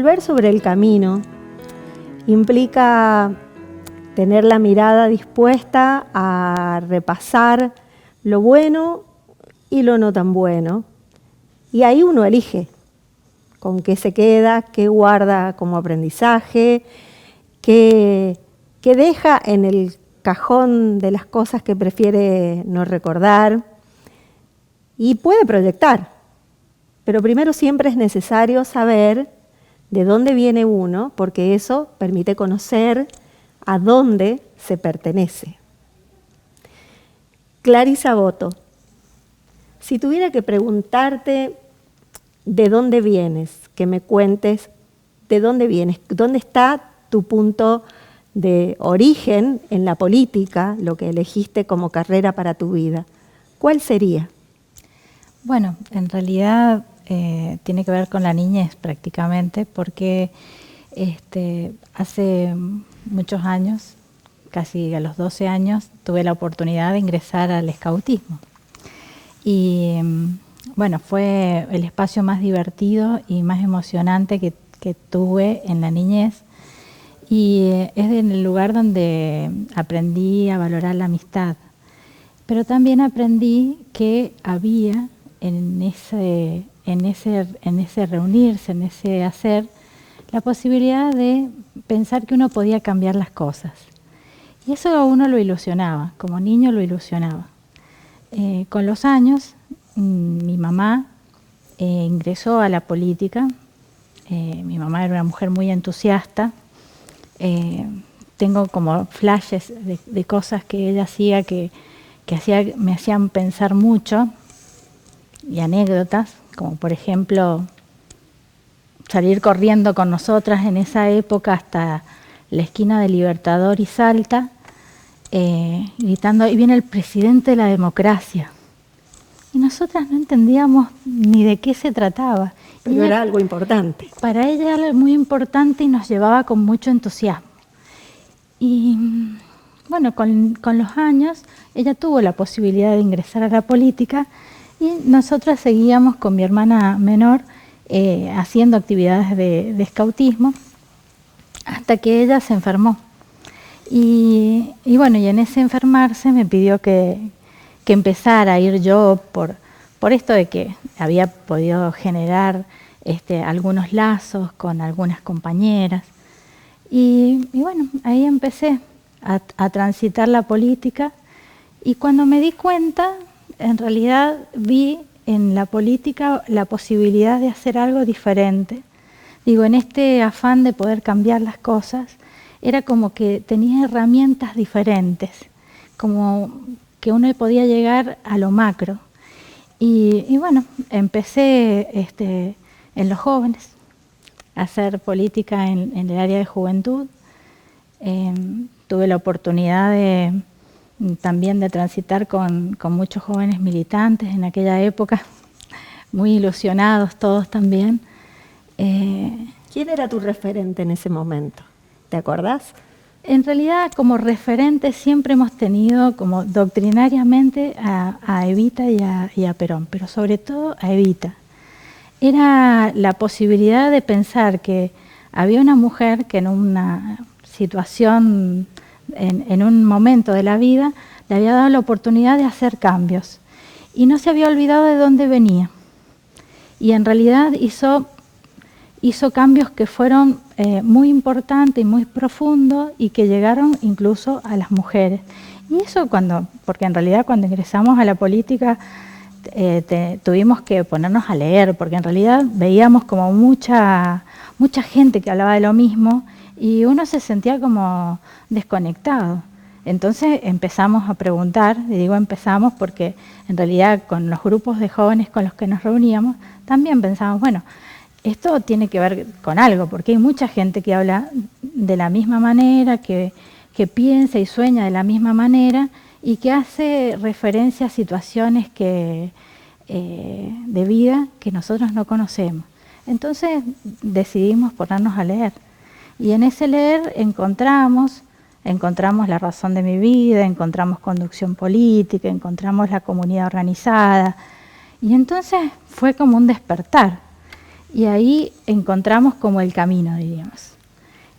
volver sobre el camino implica tener la mirada dispuesta a repasar lo bueno y lo no tan bueno. Y ahí uno elige con qué se queda, qué guarda como aprendizaje, qué deja en el cajón de las cosas que prefiere no recordar. Y puede proyectar, pero primero siempre es necesario saber de dónde viene uno, porque eso permite conocer a dónde se pertenece. Clarisa Boto, si tuviera que preguntarte de dónde vienes, que me cuentes de dónde vienes, dónde está tu punto de origen en la política, lo que elegiste como carrera para tu vida, ¿cuál sería? Bueno, en realidad tiene que ver con la niñez prácticamente, porque hace muchos años, casi a los 12 años, tuve la oportunidad de ingresar al escautismo. Y bueno, fue el espacio más divertido y más emocionante que tuve en la niñez. Y es en el lugar donde aprendí a valorar la amistad. Pero también aprendí que había en ese reunirse, en ese hacer, la posibilidad de pensar que uno podía cambiar las cosas. Y eso a uno lo ilusionaba, como niño lo ilusionaba. Con los años, mi mamá ingresó a la política. Mi mamá era una mujer muy entusiasta. Tengo como flashes de cosas que ella hacía que me hacían pensar mucho, y anécdotas, como por ejemplo salir corriendo con nosotras en esa época hasta la esquina de Libertador y Salta, gritando: "Ahí viene el presidente de la democracia". Y nosotras no entendíamos ni de qué se trataba. Pero era algo importante. Para ella era muy importante y nos llevaba con mucho entusiasmo. Y bueno, con los años ella tuvo la posibilidad de ingresar a la política y nosotras seguíamos con mi hermana menor haciendo actividades de escautismo hasta que ella se enfermó. Y bueno, y en ese enfermarse me pidió que empezara a ir yo por esto de que había podido generar algunos lazos con algunas compañeras. Y bueno, ahí empecé a transitar la política, y cuando me di cuenta, en realidad vi en la política la posibilidad de hacer algo diferente. Digo, en este afán de poder cambiar las cosas, era como que tenía herramientas diferentes, como que uno podía llegar a lo macro. Y bueno, empecé en los jóvenes a hacer política en el área de juventud. Tuve la oportunidad también de transitar con muchos jóvenes militantes en aquella época, muy ilusionados todos también. ¿Quién era tu referente en ese momento? ¿Te acordás? En realidad, como referente siempre hemos tenido como doctrinariamente a Evita y a Perón, pero sobre todo a Evita. Era la posibilidad de pensar que había una mujer que en una situación, en un momento de la vida, le había dado la oportunidad de hacer cambios y no se había olvidado de dónde venía. Y en realidad hizo cambios que fueron muy importantes y muy profundos y que llegaron incluso a las mujeres. Y eso porque en realidad cuando ingresamos a la política tuvimos que ponernos a leer, porque en realidad veíamos como mucha gente que hablaba de lo mismo y uno se sentía como desconectado. Entonces empezamos a preguntar, y digo empezamos porque en realidad con los grupos de jóvenes con los que nos reuníamos también pensábamos, bueno, esto tiene que ver con algo, porque hay mucha gente que habla de la misma manera, que piensa y sueña de la misma manera y que hace referencia a situaciones de vida que nosotros no conocemos. Entonces decidimos ponernos a leer. Y en ese leer encontramos la razón de mi vida, encontramos conducción política, encontramos la comunidad organizada. Y entonces fue como un despertar. Y ahí encontramos como el camino, diríamos.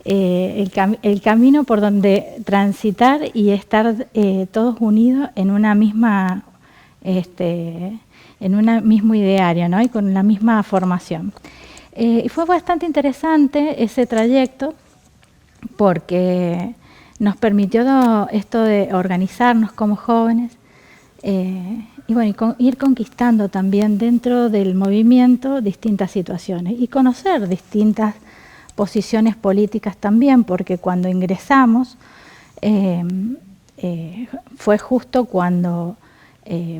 El camino por donde transitar y estar todos unidos en una misma, en un mismo ideario, ¿no? Y con la misma formación. Y fue bastante interesante ese trayecto porque nos permitió esto de organizarnos como jóvenes y bueno, ir conquistando también dentro del movimiento distintas situaciones y conocer distintas posiciones políticas también, porque cuando ingresamos fue justo cuando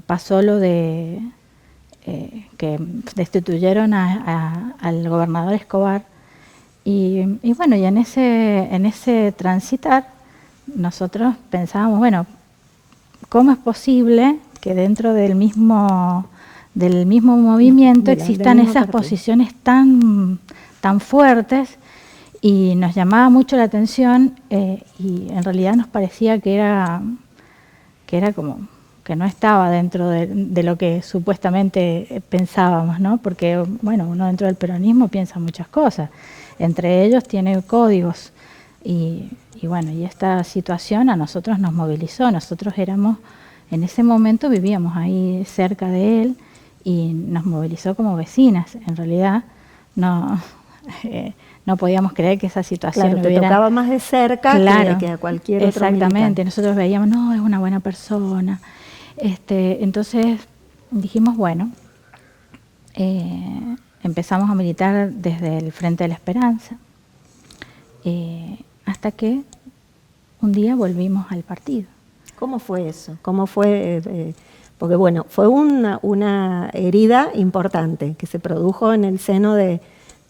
pasó lo de que destituyeron al gobernador Escobar y bueno, y en ese transitar nosotros pensábamos, bueno, ¿cómo es posible que dentro del mismo movimiento existan esas posiciones tan fuertes? Y nos llamaba mucho la atención y en realidad nos parecía que era como que no estaba dentro de lo que supuestamente pensábamos, ¿no? Porque, bueno, uno dentro del peronismo piensa muchas cosas, entre ellos tiene códigos y bueno, y esta situación a nosotros nos movilizó, nosotros éramos, en ese momento vivíamos ahí cerca de él y nos movilizó como vecinas, en realidad no podíamos creer que esa situación claro, te tocaba más de cerca que a cualquier otro exactamente, militante. nosotros veíamos, no, es una buena persona. Entonces dijimos, bueno, empezamos a militar desde el Frente de la Esperanza, hasta que un día volvimos al partido. ¿Cómo fue eso? ¿Cómo fue? Porque bueno, fue una herida importante que se produjo en el seno de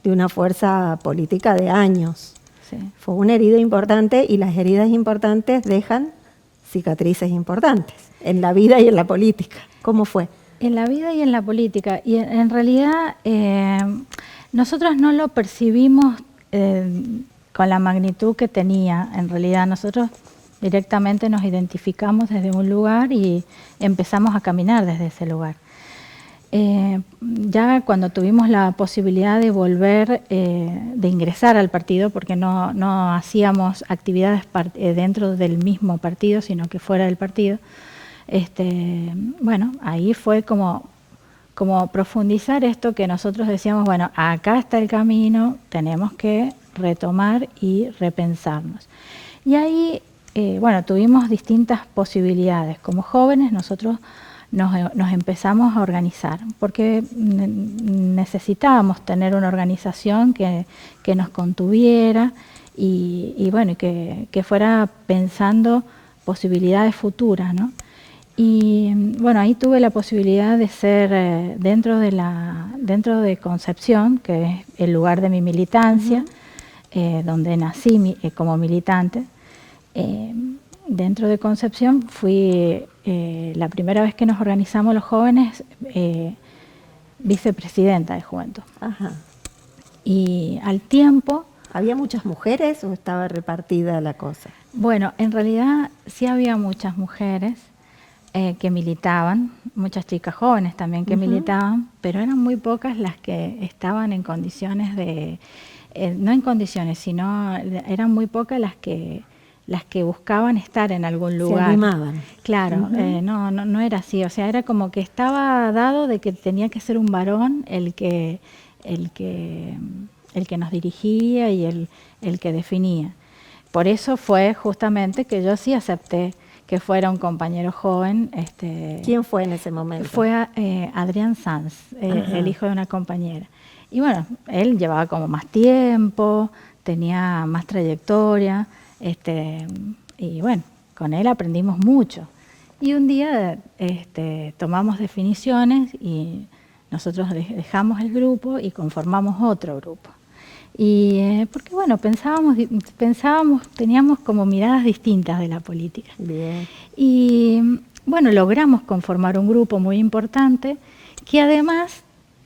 una fuerza política de años. Sí. Fue una herida importante y las heridas importantes dejan cicatrices importantes en la vida y en la política. ¿Cómo fue? En la vida y en la política. Y en realidad nosotros no lo percibimos con la magnitud que tenía. En realidad nosotros directamente nos identificamos desde un lugar y empezamos a caminar desde ese lugar. Ya cuando tuvimos la posibilidad de volver, de ingresar al partido, porque no hacíamos actividades dentro del mismo partido, sino que fuera del partido, bueno, ahí fue como profundizar esto que nosotros decíamos, bueno, acá está el camino, tenemos que retomar y repensarnos. Y ahí, bueno, tuvimos distintas posibilidades. Como jóvenes nosotros nos empezamos a organizar, porque necesitábamos tener una organización que nos contuviera y bueno, que fuera pensando posibilidades futuras, ¿no? Y bueno, ahí tuve la posibilidad de ser dentro de Concepción, que es el lugar de mi militancia, donde nací como militante. Dentro de Concepción fui la primera vez que nos organizamos los jóvenes vicepresidenta de Juventud. Ajá. Y al tiempo... ¿Había muchas mujeres o estaba repartida la cosa? Bueno, en realidad sí había muchas mujeres que militaban, muchas chicas jóvenes también que militaban, pero eran muy pocas las que estaban en condiciones de... no en condiciones, sino eran muy pocas las que buscaban estar en algún lugar. Se animaban. Claro, no era así, o sea, era como que estaba dado de que tenía que ser un varón el que nos dirigía y el que definía. Por eso fue justamente que yo sí acepté que fuera un compañero joven. ¿Quién fue en ese momento? Fue Adrián Sanz, el hijo de una compañera. Y bueno, él llevaba como más tiempo, tenía más trayectoria, y bueno, con él aprendimos mucho. Y un día tomamos definiciones y nosotros dejamos el grupo y conformamos otro grupo. Y porque bueno, pensábamos, teníamos como miradas distintas de la política. Bien. Y bueno, logramos conformar un grupo muy importante que además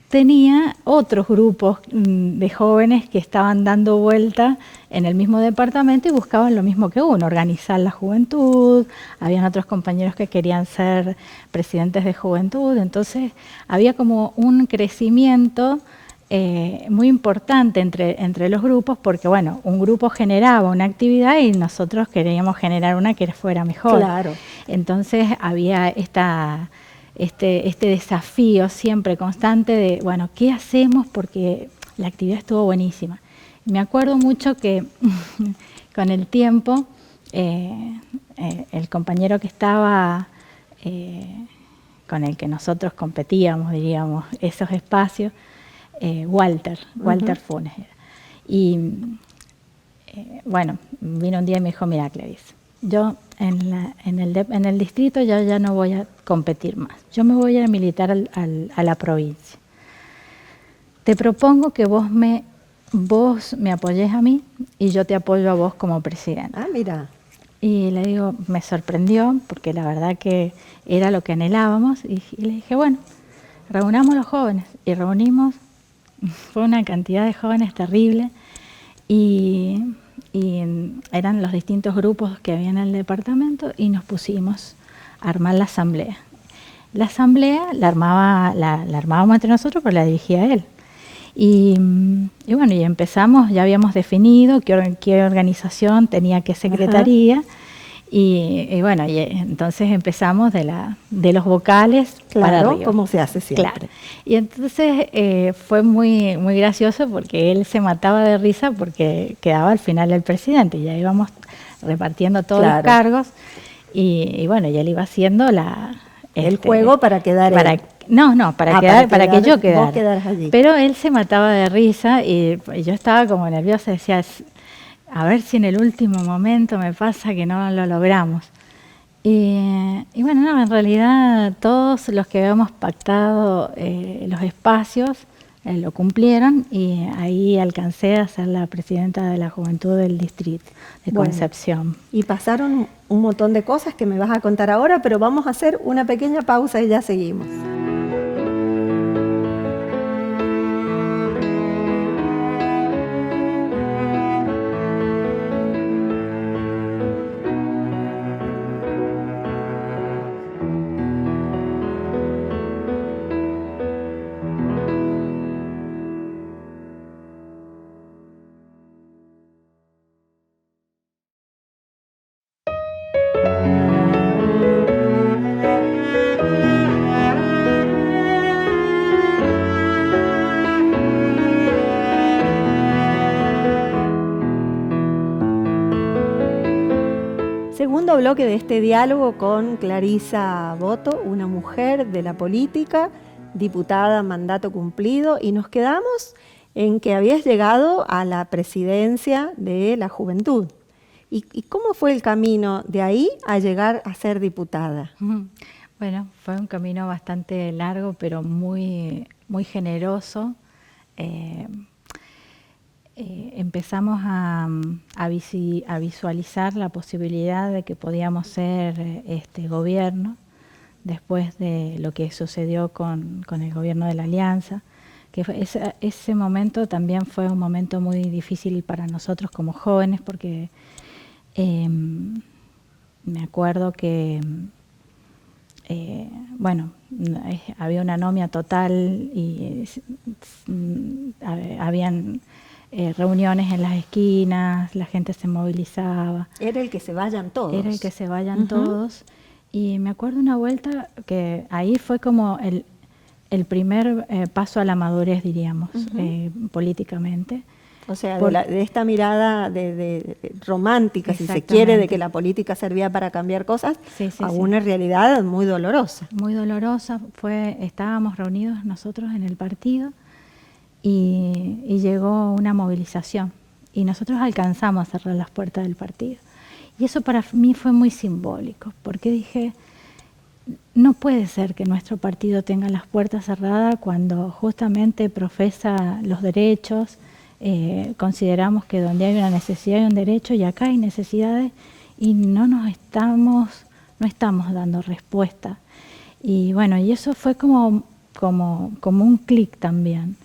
tenía otros grupos de jóvenes que estaban dando vuelta en el mismo departamento y buscaban lo mismo que uno, organizar la juventud. Habían otros compañeros que querían ser presidentes de juventud, entonces había como un crecimiento muy importante entre los grupos, porque bueno, un grupo generaba una actividad y nosotros queríamos generar una que fuera mejor. Claro. Entonces había este desafío siempre constante de, bueno, ¿qué hacemos? Porque la actividad estuvo buenísima. Me acuerdo mucho que con el tiempo, el compañero que estaba, con el que nosotros competíamos, diríamos, esos espacios, Walter Funes. Y bueno, vino un día y me dijo, mira, Clarice, yo en el distrito ya no voy a competir más. Yo me voy a militar a la provincia. Te propongo que vos me apoyes a mí y yo te apoyo a vos como presidente. Ah, mira. Y le digo, me sorprendió porque la verdad que era lo que anhelábamos y le dije, bueno, reunamos los jóvenes. Y reunimos, fue una cantidad de jóvenes terrible y eran los distintos grupos que había en el departamento y nos pusimos a armar la asamblea. La asamblea la armábamos entre nosotros, pero la dirigía él. Y bueno, y empezamos, ya habíamos definido qué organización tenía qué secretaría. Y bueno, y entonces empezamos de los vocales para arriba. Como se hace siempre. Claro. Y entonces fue muy, muy gracioso porque él se mataba de risa porque quedaba al final el presidente y ya íbamos repartiendo todos los cargos y bueno, y él iba haciendo el juego para quedar para que yo quedara. Vos quedaras allí. Pero él se mataba de risa y yo estaba como nerviosa, decía, a ver si en el último momento me pasa que no lo logramos. Y bueno, no, en realidad todos los que habíamos pactado los espacios lo cumplieron y ahí alcancé a ser la presidenta de la Juventud del Distrito de Concepción. Y pasaron un montón de cosas que me vas a contar ahora, pero vamos a hacer una pequeña pausa y ya seguimos. Segundo bloque de este diálogo con Clarisa Boto, una mujer de la política, diputada, mandato cumplido, y nos quedamos en que habías llegado a la presidencia de la Juventud. ¿Y cómo fue el camino de ahí a llegar a ser diputada? Bueno, fue un camino bastante largo, pero muy, muy generoso. Empezamos a visualizar la posibilidad de que podíamos ser gobierno después de lo que sucedió con el gobierno de la Alianza, que ese momento también fue un momento muy difícil para nosotros como jóvenes, porque me acuerdo que bueno, había una anomia total y habían reuniones en las esquinas, la gente se movilizaba. Era el que se vayan todos. Era el que se vayan todos. Y me acuerdo una vuelta que ahí fue como el primer paso a la madurez, diríamos, políticamente. O sea, de esta mirada de romántica, si se quiere, de que la política servía para cambiar cosas, a una realidad muy dolorosa. Muy dolorosa. Estábamos reunidos nosotros en el partido y llegó una movilización. Y nosotros alcanzamos a cerrar las puertas del partido. Y eso para mí fue muy simbólico, porque dije, no puede ser que nuestro partido tenga las puertas cerradas cuando justamente profesa los derechos. Consideramos que donde hay una necesidad hay un derecho, y acá hay necesidades y no estamos dando respuesta. Y bueno, y eso fue como un clic también.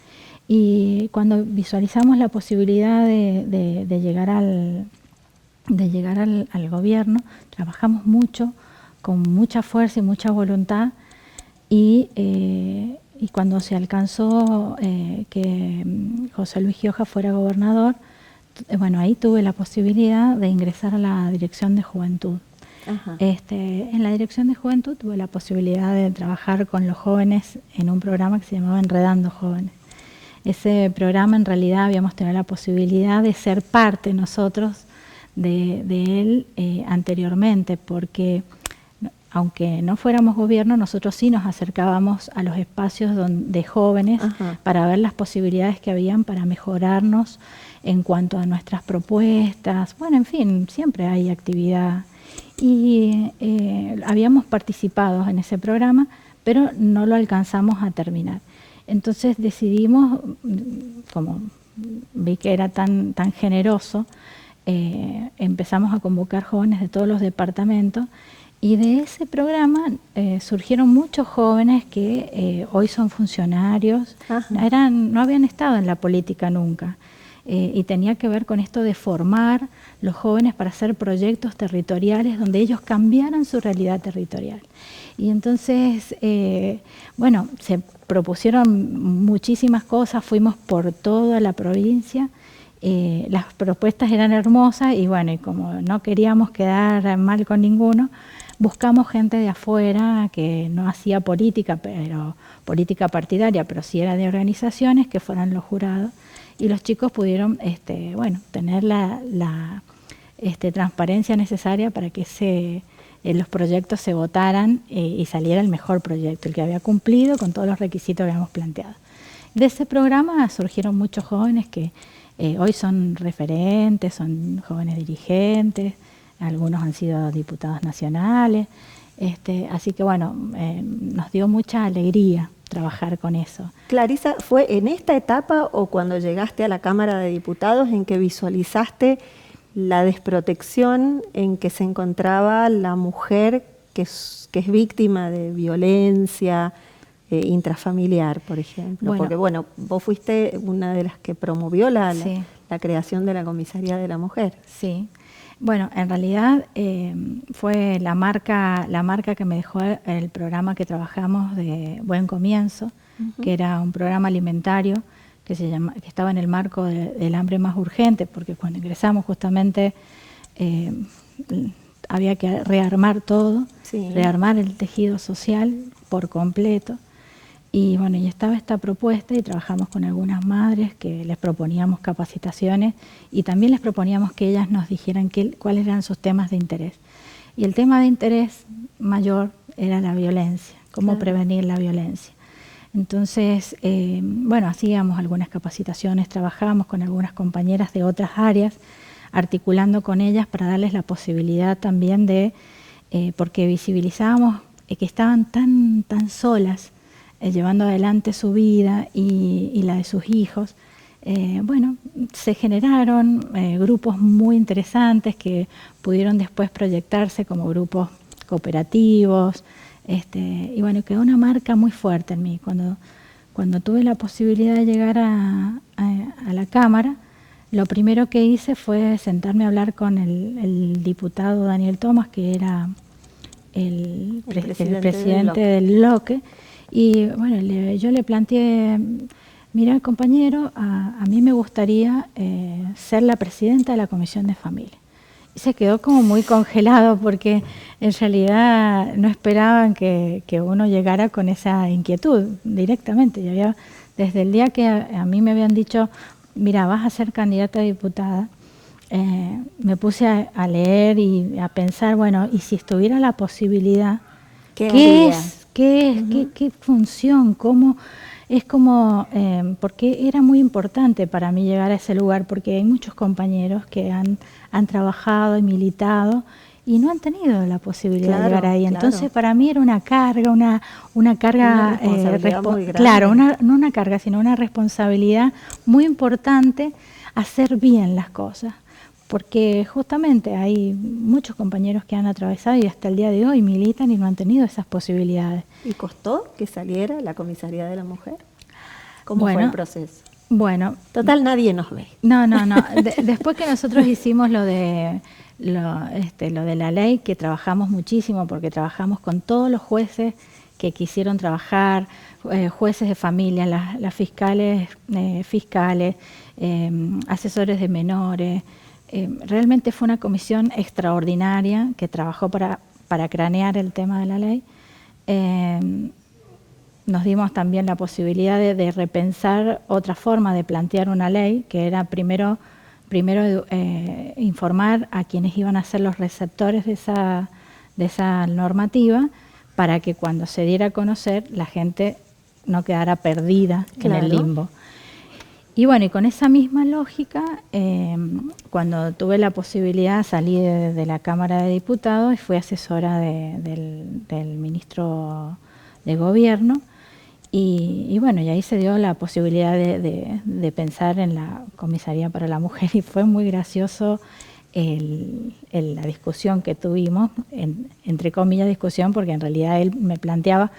Y cuando visualizamos la posibilidad de llegar al gobierno, trabajamos mucho, con mucha fuerza y mucha voluntad, y y cuando se alcanzó que José Luis Gioja fuera gobernador, bueno, ahí tuve la posibilidad de ingresar a la Dirección de Juventud. Ajá. En la Dirección de Juventud tuve la posibilidad de trabajar con los jóvenes en un programa que se llamaba Enredando Jóvenes. Ese programa, en realidad, habíamos tenido la posibilidad de ser parte nosotros de él anteriormente, porque aunque no fuéramos gobierno, nosotros sí nos acercábamos a los espacios de jóvenes. Ajá. Para ver las posibilidades que habían para mejorarnos en cuanto a nuestras propuestas. Bueno, en fin, siempre hay actividad. Y habíamos participado en ese programa, pero no lo alcanzamos a terminar. Entonces decidimos, como vi que era tan generoso, empezamos a convocar jóvenes de todos los departamentos, y de ese programa surgieron muchos jóvenes que hoy son funcionarios. No habían estado en la política nunca, y tenía que ver con esto de formar los jóvenes para hacer proyectos territoriales donde ellos cambiaran su realidad territorial. Y entonces, bueno, se propusieron muchísimas cosas, fuimos por toda la provincia, las propuestas eran hermosas y bueno, y como no queríamos quedar mal con ninguno, buscamos gente de afuera que no hacía política, pero política partidaria, pero sí era de organizaciones, que fueran los jurados, y los chicos pudieron bueno, tener la transparencia necesaria para que los proyectos se votaran y saliera el mejor proyecto, el que había cumplido con todos los requisitos que habíamos planteado. De ese programa surgieron muchos jóvenes que hoy son referentes, son jóvenes dirigentes, algunos han sido diputados nacionales, así que bueno, nos dio mucha alegría trabajar con eso. Clarisa, ¿fue en esta etapa o cuando llegaste a la Cámara de Diputados en que visualizaste la desprotección en que se encontraba la mujer que es víctima de violencia intrafamiliar, por ejemplo? Bueno, porque bueno, vos fuiste una de las que promovió la creación de la Comisaría de la Mujer. Sí. Bueno, en realidad fue la marca que me dejó el programa que trabajamos de Buen Comienzo, que era un programa alimentario que estaba en el marco del hambre más urgente, porque cuando ingresamos justamente había que rearmar todo, rearmar el tejido social por completo. Y bueno, y estaba esta propuesta y trabajamos con algunas madres que les proponíamos capacitaciones y también les proponíamos que ellas nos dijeran cuáles eran sus temas de interés. Y el tema de interés mayor era la violencia, cómo prevenir la violencia. Entonces, bueno, hacíamos algunas capacitaciones, trabajábamos con algunas compañeras de otras áreas, articulando con ellas para darles la posibilidad también de, porque visibilizábamos que estaban tan solas, llevando adelante su vida y la de sus hijos. Bueno, se generaron grupos muy interesantes que pudieron después proyectarse como grupos cooperativos, y bueno, quedó una marca muy fuerte en mí. Cuando tuve la posibilidad de llegar a la Cámara, lo primero que hice fue sentarme a hablar con el diputado Daniel Tomás, que era el presidente del bloque. Y bueno, yo le planteé, mira compañero, a mí me gustaría ser la presidenta de la Comisión de Familia. Y se quedó como muy congelado porque en realidad no esperaban que uno llegara con esa inquietud directamente. Y desde el día que a mí me habían dicho, mira, vas a ser candidata a diputada, me puse a leer y a pensar, bueno, y si estuviera la posibilidad, ¿qué es? ¿Qué función? ¿Cómo? Es como, porque era muy importante para mí llegar a ese lugar, porque hay muchos compañeros que han trabajado y militado y no han tenido la posibilidad de llegar ahí. Entonces para mí era una carga, una carga, muy grande. Claro, no una carga, sino una responsabilidad muy importante hacer bien las cosas. Porque justamente hay muchos compañeros que han atravesado y hasta el día de hoy militan y no han tenido esas posibilidades. ¿Y costó que saliera la Comisaría de la Mujer? ¿Cómo fue el proceso? Bueno, total nadie nos ve. No. Después que nosotros hicimos lo de la ley, que trabajamos muchísimo, porque trabajamos con todos los jueces que quisieron trabajar, jueces de familia, las fiscales, asesores de menores. Realmente fue una comisión extraordinaria que trabajó para cranear el tema de la ley. Nos dimos también la posibilidad de repensar otra forma de plantear una ley, que era primero informar a quienes iban a ser los receptores de esa normativa, para que cuando se diera a conocer la gente no quedara perdida en el limbo. Y bueno, y con esa misma lógica, cuando tuve la posibilidad salí de la Cámara de Diputados y fui asesora del ministro de Gobierno, y bueno, y ahí se dio la posibilidad de pensar en la Comisaría para la Mujer, y fue muy gracioso la discusión que tuvimos, entre comillas discusión, porque en realidad él me planteaba,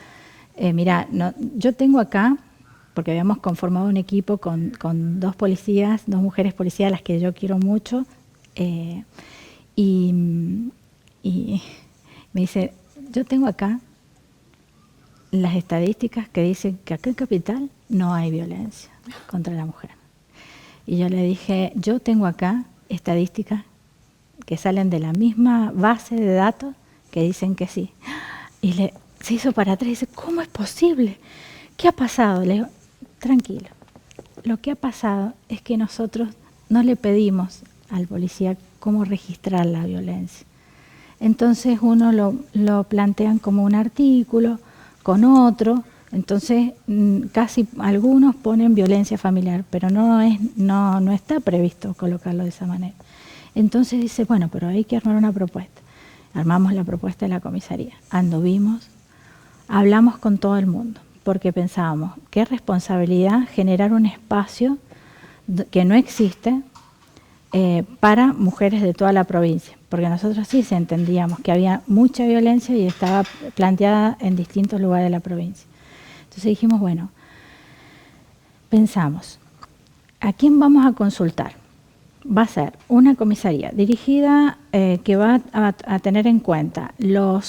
mira, yo tengo acá, porque habíamos conformado un equipo con dos mujeres policías, las que yo quiero mucho, y me dice, yo tengo acá las estadísticas que dicen que acá en Capital no hay violencia contra la mujer. Y yo le dije, yo tengo acá estadísticas que salen de la misma base de datos que dicen que sí. Y se hizo para atrás y dice, ¿cómo es posible? ¿Qué ha pasado? Le digo, tranquilo. Lo que ha pasado es que nosotros no le pedimos al policía cómo registrar la violencia. Entonces uno lo plantean como un artículo con otro, entonces casi algunos ponen violencia familiar, pero no está previsto colocarlo de esa manera. Entonces dice, bueno, pero hay que armar una propuesta. Armamos la propuesta de la comisaría, anduvimos, hablamos con todo el mundo, porque pensábamos, qué responsabilidad generar un espacio que no existe para mujeres de toda la provincia, porque nosotros sí entendíamos que había mucha violencia y estaba planteada en distintos lugares de la provincia. Entonces dijimos, bueno, pensamos, ¿a quién vamos a consultar? Va a ser una comisaría dirigida que va a tener en cuenta el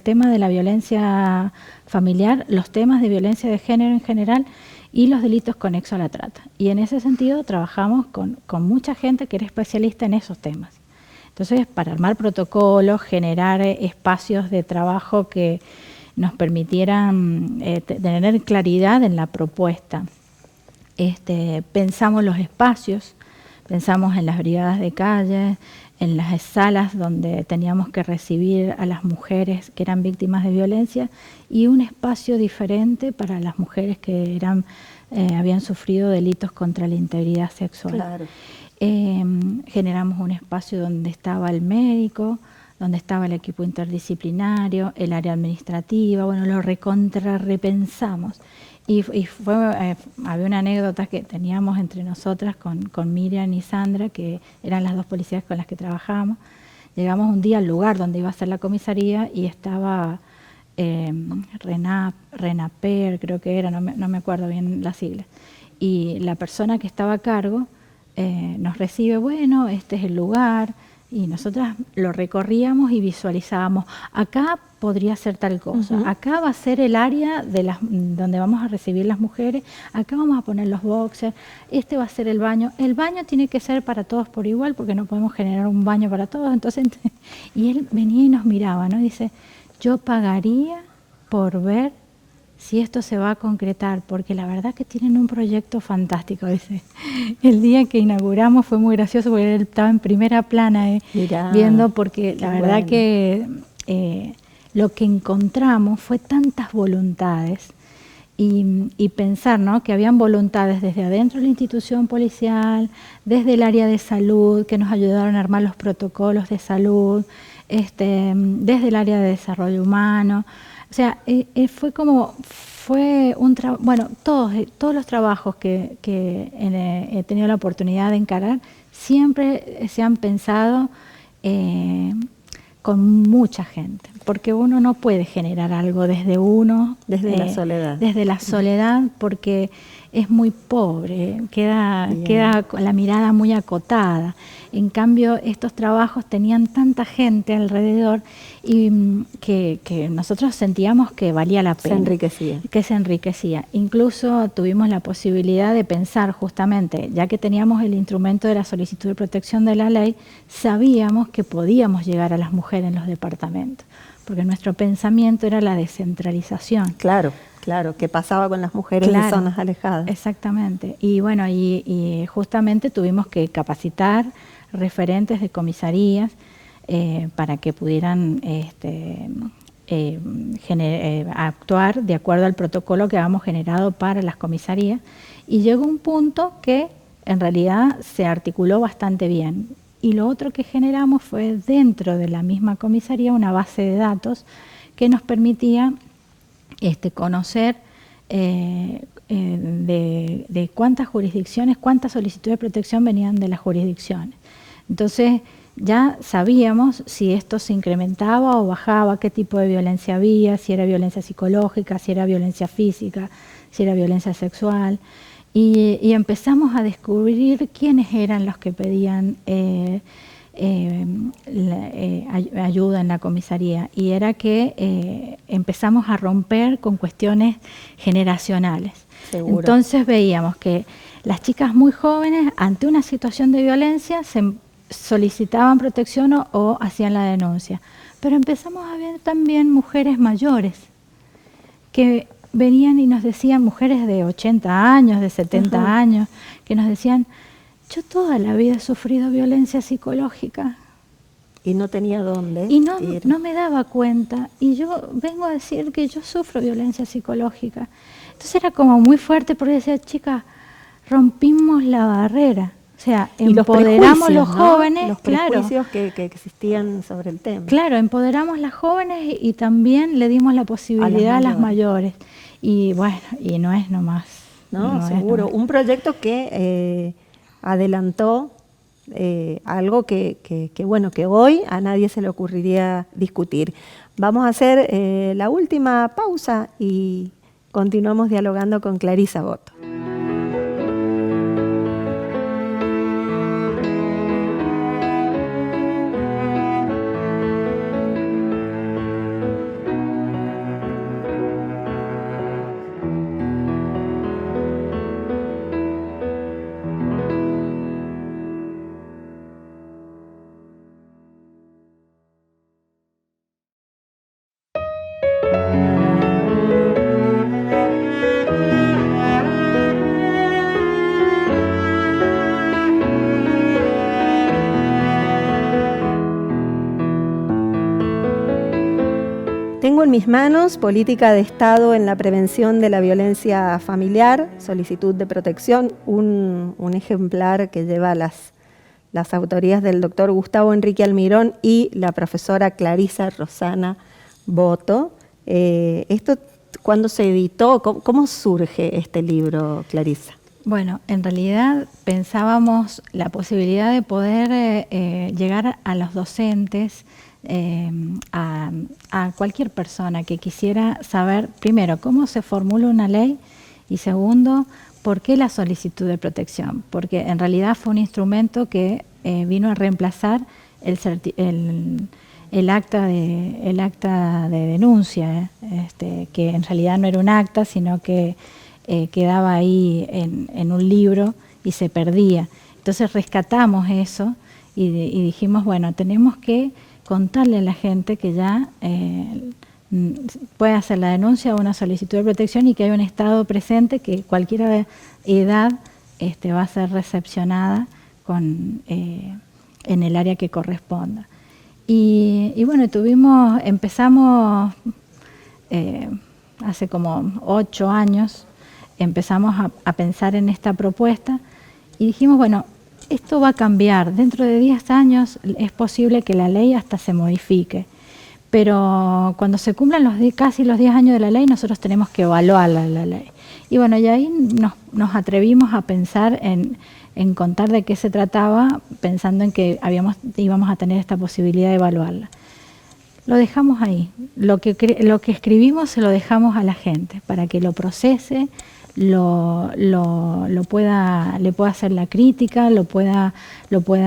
tema de la violencia familiar, los temas de violencia de género en general y los delitos conexos a la trata. Y en ese sentido trabajamos con mucha gente que era especialista en esos temas. Entonces, para armar protocolos, generar espacios de trabajo que nos permitieran tener claridad en la propuesta. Pensamos los espacios, pensamos en las brigadas de calle, en las salas donde teníamos que recibir a las mujeres que eran víctimas de violencia y un espacio diferente para las mujeres que habían sufrido delitos contra la integridad sexual. Claro. Generamos un espacio donde estaba el médico, donde estaba el equipo interdisciplinario, el área administrativa, bueno, lo repensamos. Y había una anécdota que teníamos entre nosotras con Miriam y Sandra, que eran las dos policías con las que trabajábamos. Llegamos un día al lugar donde iba a ser la comisaría y estaba Renaper, creo que era, no me acuerdo bien las siglas. Y la persona que estaba a cargo nos recibe, bueno, este es el lugar, y nosotras lo recorríamos y visualizábamos, acá podría ser tal cosa, acá va a ser el área donde vamos a recibir las mujeres, acá vamos a poner los boxers, este va a ser el baño tiene que ser para todos por igual porque no podemos generar un baño para todos, entonces, y él venía y nos miraba, ¿no? Dice, yo pagaría por ver si esto se va a concretar, porque la verdad que tienen un proyecto fantástico. Dice. El día que inauguramos fue muy gracioso porque él estaba en primera plana viendo, porque la verdad que lo que encontramos fue tantas voluntades y pensar, ¿no?, que habían voluntades desde adentro de la institución policial, desde el área de salud, que nos ayudaron a armar los protocolos de salud, desde el área de desarrollo humano. O sea, fue un trabajo, bueno, todos los trabajos que he tenido la oportunidad de encarar siempre se han pensado con mucha gente, porque uno no puede generar algo desde uno. Desde la soledad. Desde la soledad, porque es muy pobre, queda con la mirada muy acotada. En cambio, estos trabajos tenían tanta gente alrededor y que nosotros sentíamos que valía la pena. Se enriquecía. Que se enriquecía. Incluso tuvimos la posibilidad de pensar justamente, ya que teníamos el instrumento de la solicitud de protección de la ley, sabíamos que podíamos llegar a las mujeres en los departamentos, porque nuestro pensamiento era la descentralización. Claro, ¿qué pasaba con las mujeres de zonas alejadas? Exactamente. Y bueno, y justamente tuvimos que capacitar referentes de comisarías para que pudieran actuar de acuerdo al protocolo que habíamos generado para las comisarías. Y llegó un punto que en realidad se articuló bastante bien. Y lo otro que generamos fue dentro de la misma comisaría una base de datos que nos permitía conocer de cuántas jurisdicciones, cuántas solicitudes de protección venían de las jurisdicciones. Entonces ya sabíamos si esto se incrementaba o bajaba, qué tipo de violencia había, si era violencia psicológica, si era violencia física, si era violencia sexual. Y empezamos a descubrir quiénes eran los que pedían ayuda en la comisaría, y era que empezamos a romper con cuestiones generacionales. Seguro. Entonces veíamos que las chicas muy jóvenes ante una situación de violencia se solicitaban protección o hacían la denuncia, pero empezamos a ver también mujeres mayores que venían y nos decían, mujeres de 80 años, de 70 años, que nos decían: yo toda la vida he sufrido violencia psicológica. Y no tenía dónde. Y no me daba cuenta. Y yo vengo a decir que yo sufro violencia psicológica. Entonces era como muy fuerte, porque decía, chicas, rompimos la barrera. O sea, empoderamos a los jóvenes. Los prejuicios que existían sobre el tema. Claro, empoderamos a las jóvenes y también le dimos la posibilidad a las mayores. Y bueno, y no es nomás. No, seguro. Un proyecto que adelantó algo que hoy a nadie se le ocurriría discutir. Vamos a hacer la última pausa y continuamos dialogando con Clarisa Boto. Tengo en mis manos Política de Estado en la Prevención de la Violencia Familiar, solicitud de protección, un ejemplar que lleva las autorías del doctor Gustavo Enrique Almirón y la profesora Clarisa Rosana Boto. ¿Esto cuándo se editó? ¿Cómo surge este libro, Clarisa? Bueno, en realidad pensábamos la posibilidad de poder llegar a los docentes, a cualquier persona que quisiera saber, primero, cómo se formula una ley, y segundo, por qué la solicitud de protección, porque en realidad fue un instrumento que vino a reemplazar el acta de denuncia, que en realidad no era un acta, sino que quedaba ahí en un libro y se perdía. Entonces rescatamos eso y dijimos, bueno, tenemos que contarle a la gente que ya puede hacer la denuncia o una solicitud de protección y que hay un Estado presente, que cualquier edad va a ser recepcionada en el área que corresponda. Y bueno, empezamos hace como 8 años, empezamos a pensar en esta propuesta y dijimos, bueno, esto va a cambiar. Dentro de 10 años es posible que la ley hasta se modifique, pero cuando se cumplan casi los 10 años de la ley, nosotros tenemos que evaluar la ley. Y bueno, y ahí nos atrevimos a pensar en contar de qué se trataba, pensando en que íbamos a tener esta posibilidad de evaluarla. lo dejamos ahí. Lo que escribimos se lo dejamos a la gente para que lo procese, le pueda hacer la crítica, lo pueda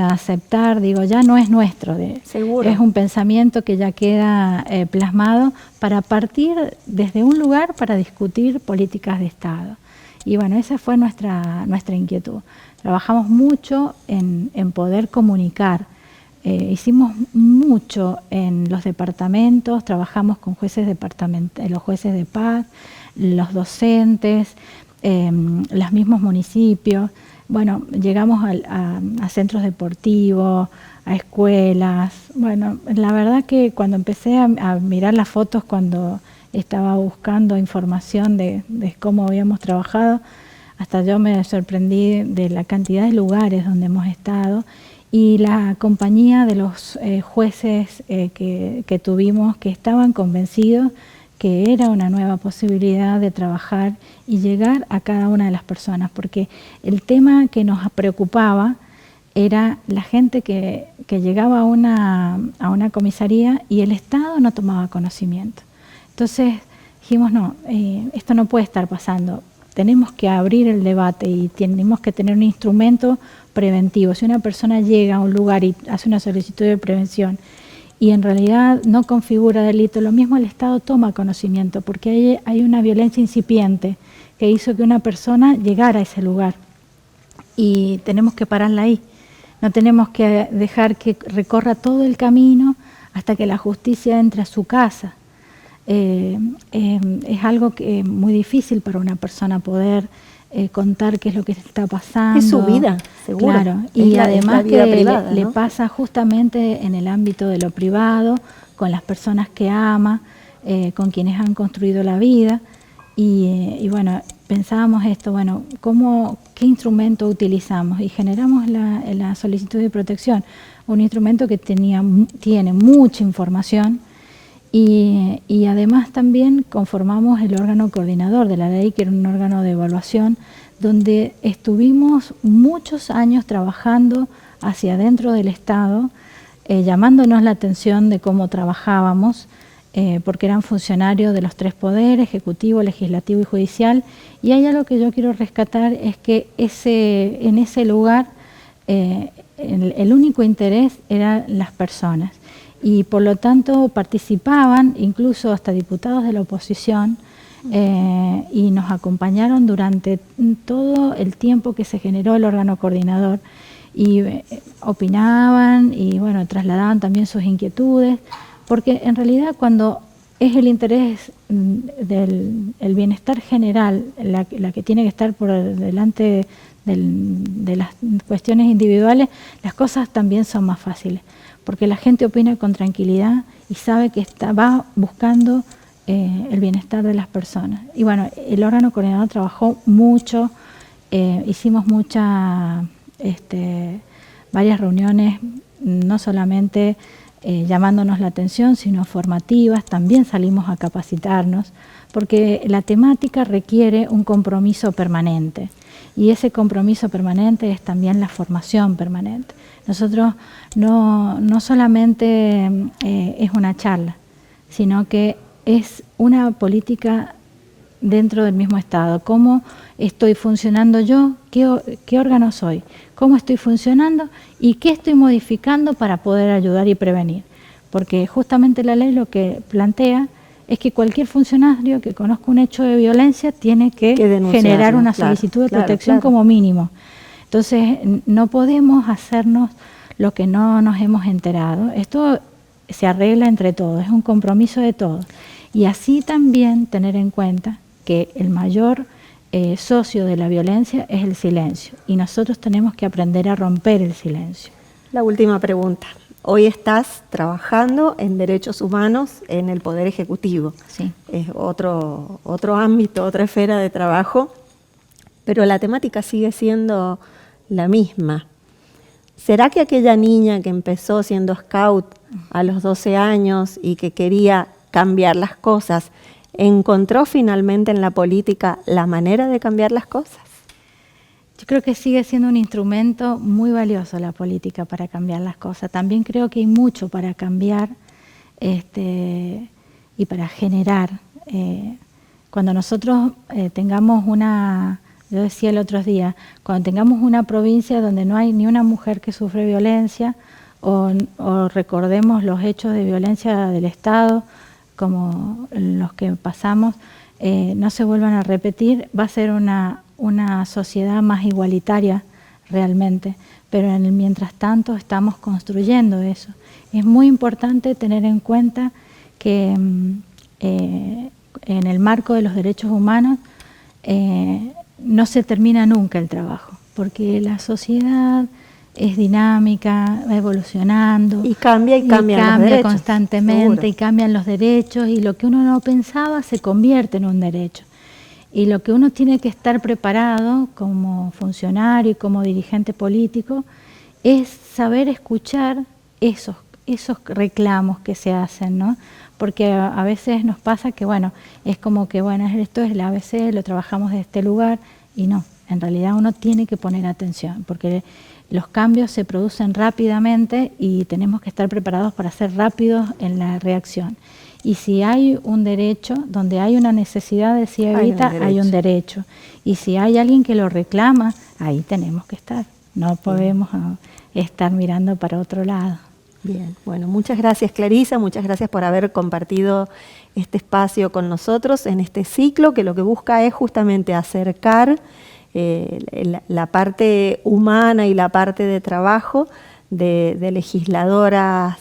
aceptar. Digo, ya no es nuestro, Seguro. Es un pensamiento que ya queda plasmado para partir desde un lugar para discutir políticas de Estado. Y bueno, esa fue nuestra inquietud. Trabajamos mucho en poder comunicar. Hicimos mucho en los departamentos, trabajamos con los jueces de paz, los docentes, los mismos municipios. Bueno, llegamos a centros deportivos, a escuelas. Bueno, la verdad que cuando empecé a mirar las fotos, cuando estaba buscando información de cómo habíamos trabajado, hasta yo me sorprendí de la cantidad de lugares donde hemos estado. Y la compañía de los jueces que tuvimos, que estaban convencidos que era una nueva posibilidad de trabajar y llegar a cada una de las personas, porque el tema que nos preocupaba era la gente que llegaba a una comisaría y el Estado no tomaba conocimiento. Entonces dijimos, no, esto no puede estar pasando. Tenemos que abrir el debate y tenemos que tener un instrumento preventivo. Si una persona llega a un lugar y hace una solicitud de prevención y en realidad no configura delito, lo mismo el Estado toma conocimiento, porque hay una violencia incipiente que hizo que una persona llegara a ese lugar y tenemos que pararla ahí. No tenemos que dejar que recorra todo el camino hasta que la justicia entre a su casa. Es algo que es muy difícil para una persona poder contar qué es lo que está pasando. Es su vida, seguro. Claro, y además que privada, ¿no? Le pasa justamente en el ámbito de lo privado, con las personas que ama, con quienes han construido la vida. Y bueno, pensábamos esto, bueno, ¿qué instrumento utilizamos? Y generamos la solicitud de protección, un instrumento que tiene mucha información. Y además también conformamos el órgano coordinador de la ley, que era un órgano de evaluación, donde estuvimos muchos años trabajando hacia adentro del Estado, llamándonos la atención de cómo trabajábamos, porque eran funcionarios de los tres poderes, ejecutivo, legislativo y judicial. Y hay algo que yo quiero rescatar, es que en ese lugar el único interés eran las personas. Y por lo tanto participaban incluso hasta diputados de la oposición y nos acompañaron durante todo el tiempo que se generó el órgano coordinador y opinaban y bueno, trasladaban también sus inquietudes, porque en realidad cuando es el interés del bienestar general la que tiene que estar por delante de las cuestiones individuales, las cosas también son más fáciles, porque la gente opina con tranquilidad y sabe que va buscando el bienestar de las personas. Y bueno, el órgano coordinador trabajó mucho, hicimos varias reuniones, no solamente llamándonos la atención, sino formativas, también salimos a capacitarnos, porque la temática requiere un compromiso permanente, y ese compromiso permanente es también la formación permanente. Nosotros no solamente es una charla, sino que es una política dentro del mismo Estado. ¿Cómo estoy funcionando yo? ¿Qué órgano soy? ¿Cómo estoy funcionando? ¿Y qué estoy modificando para poder ayudar y prevenir? Porque justamente la ley lo que plantea es que cualquier funcionario que conozca un hecho de violencia tiene que generar una solicitud de protección como mínimo. Entonces, no podemos hacernos lo que no nos hemos enterado. Esto se arregla entre todos, es un compromiso de todos. Y así también tener en cuenta que el mayor socio de la violencia es el silencio. Y nosotros tenemos que aprender a romper el silencio. La última pregunta. Hoy estás trabajando en derechos humanos en el Poder Ejecutivo. Sí. Es otro ámbito, otra esfera de trabajo, pero la temática sigue siendo la misma. ¿Será que aquella niña que empezó siendo scout a los 12 años y que quería cambiar las cosas, encontró finalmente en la política la manera de cambiar las cosas? Yo creo que sigue siendo un instrumento muy valioso la política para cambiar las cosas. También creo que hay mucho para cambiar y para generar. Cuando nosotros tengamos yo decía el otro día, cuando tengamos una provincia donde no hay ni una mujer que sufre violencia, o recordemos los hechos de violencia del Estado, como los que pasamos, no se vuelvan a repetir, va a ser una sociedad más igualitaria realmente, pero en el mientras tanto estamos construyendo eso. Es muy importante tener en cuenta que en el marco de los derechos humanos no se termina nunca el trabajo, porque la sociedad es dinámica, va evolucionando. Y cambia los derechos, constantemente, seguro. y cambian los derechos, y lo que uno no pensaba se convierte en un derecho. Y lo que uno tiene que estar preparado como funcionario y como dirigente político es saber escuchar esos reclamos que se hacen, ¿no? Porque a veces nos pasa que, bueno, es como que, bueno, esto es el ABC, lo trabajamos de este lugar, y no, en realidad uno tiene que poner atención, porque los cambios se producen rápidamente y tenemos que estar preparados para ser rápidos en la reacción. Y si hay un derecho, donde hay una necesidad, decía Evita, hay un derecho. Y si hay alguien que lo reclama, ahí tenemos que estar. No podemos estar mirando para otro lado. Bien, bueno, muchas gracias Clarisa, muchas gracias por haber compartido este espacio con nosotros en este ciclo que lo que busca es justamente acercar la parte humana y la parte de trabajo de legisladoras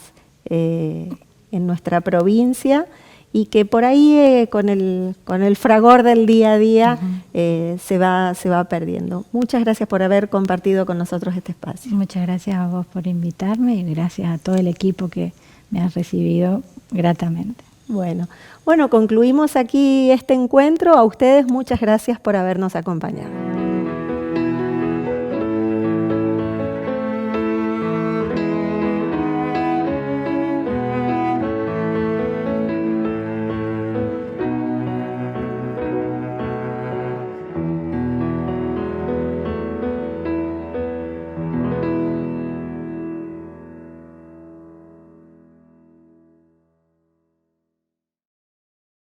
en nuestra provincia, y que por ahí con el fragor del día a día se va perdiendo. Muchas gracias por haber compartido con nosotros este espacio. Muchas gracias a vos por invitarme y gracias a todo el equipo que me ha recibido gratamente. Bueno, concluimos aquí este encuentro. A ustedes muchas gracias por habernos acompañado.